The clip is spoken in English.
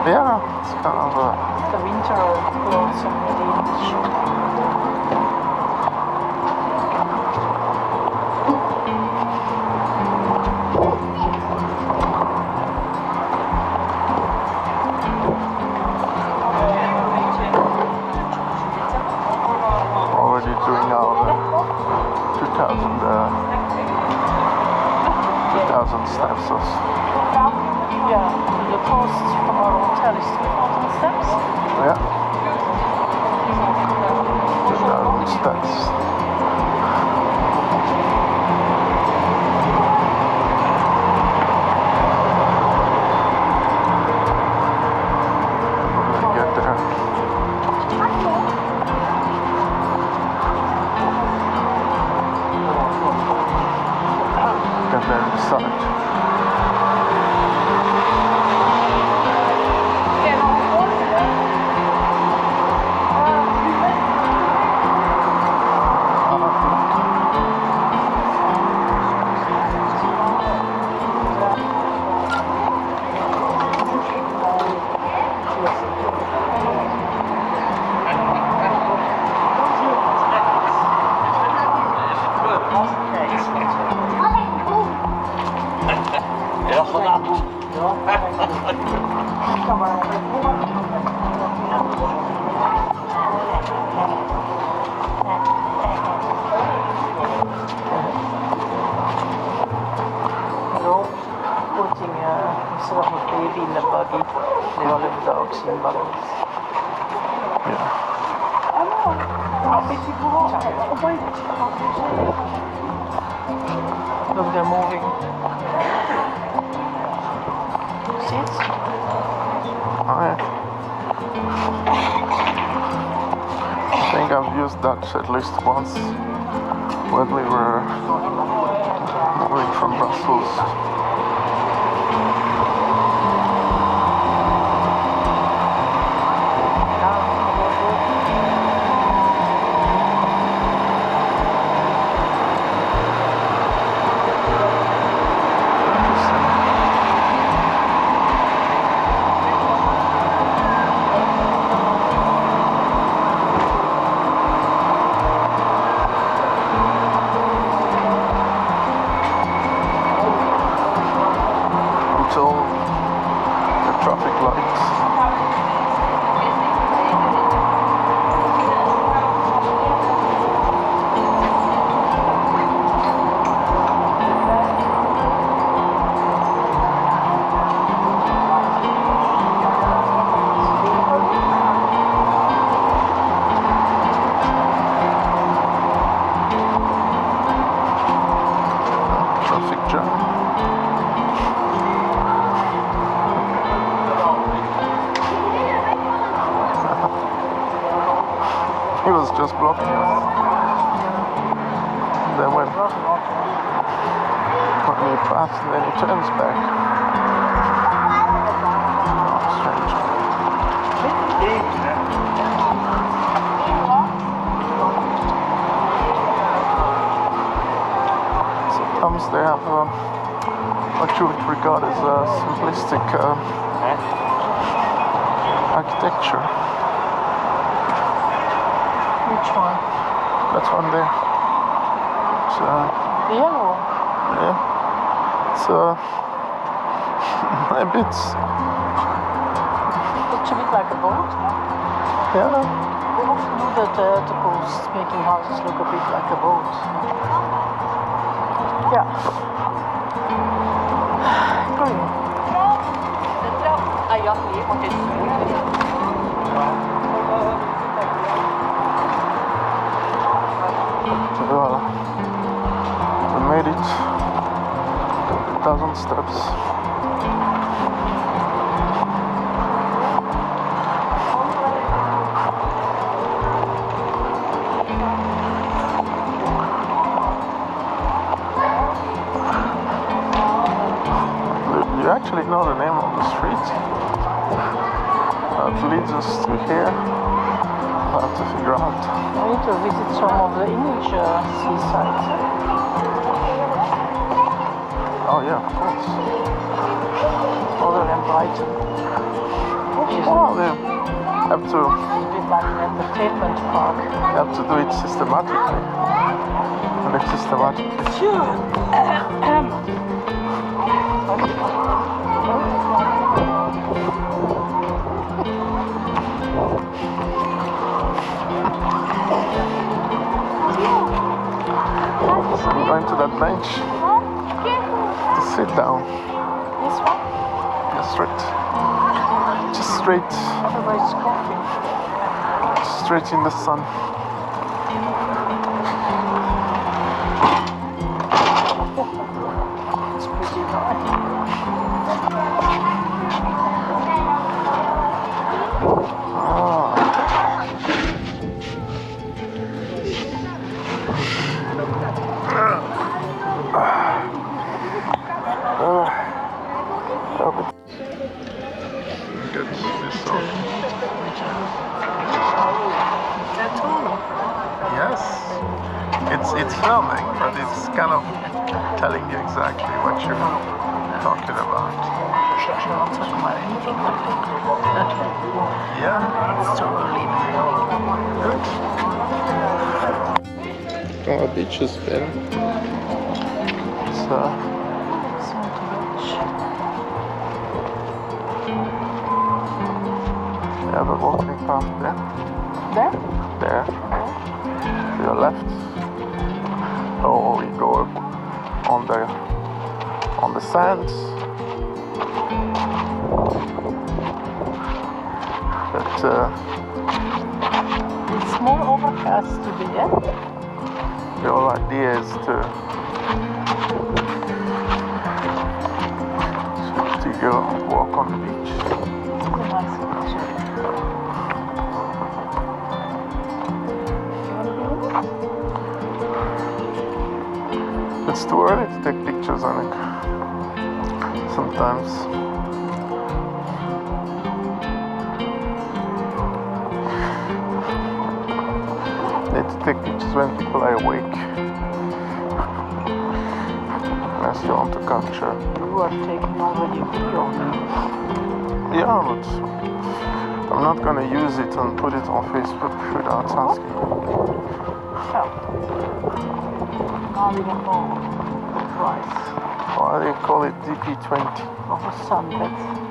Yeah, it's kind of the winter clothes already in the shop. already doing our 2,000 steps or so. Yeah, the cost from our hotel is 2,000 steps. Yeah. 2,000 steps. We'll get there. Get there inside. Instead of a baby in the buggy, they all have dogs in buggies. Yeah. Look, they're moving. See it? Oh, yeah. I think I've used that at least once when we were moving from Brussels. He was just blocking us. Then when we passed, then he turns back. Oh, strange. Sometimes they have what you would regard as a simplistic architecture. Which one? That's one there. It's, The yellow? yeah. It's a bit. Looks a bit like a boat. Yeah. They often do that to coast, making houses look a bit like a boat. Yeah. Green. Voilà. We made it. 1,000 steps. You actually know the name of the street that leads us to here. I'll have to figure out. I need to visit some of the English seasides. Oh yeah, of course. Other than Brighton. Well, you have to A bit like an entertainment park. do it systematically. And it's systematically. I'm going to that bench to sit down. This one? Just straight Otherwise coffee. straight in the sun. It's pretty nice. Get this off. Yes, it's filming, but it's kind of telling you exactly what you're talking about. Yeah, It's too early in the morning. good. Oh, beach has been. It's you have a walking path there. There? There. To your left. Or we go on the sands. But It's more overcast today. the whole idea is to go walk on the beach. It's a nice picture. It's too early to take pictures, I think. Sometimes. Need to take pictures when people are awake. Unless you want to capture. You are taking already video. Yeah, but I'm not gonna use it and put it on Facebook without asking. So, now we don't know the price Why do you call it DP20? of a sunbed.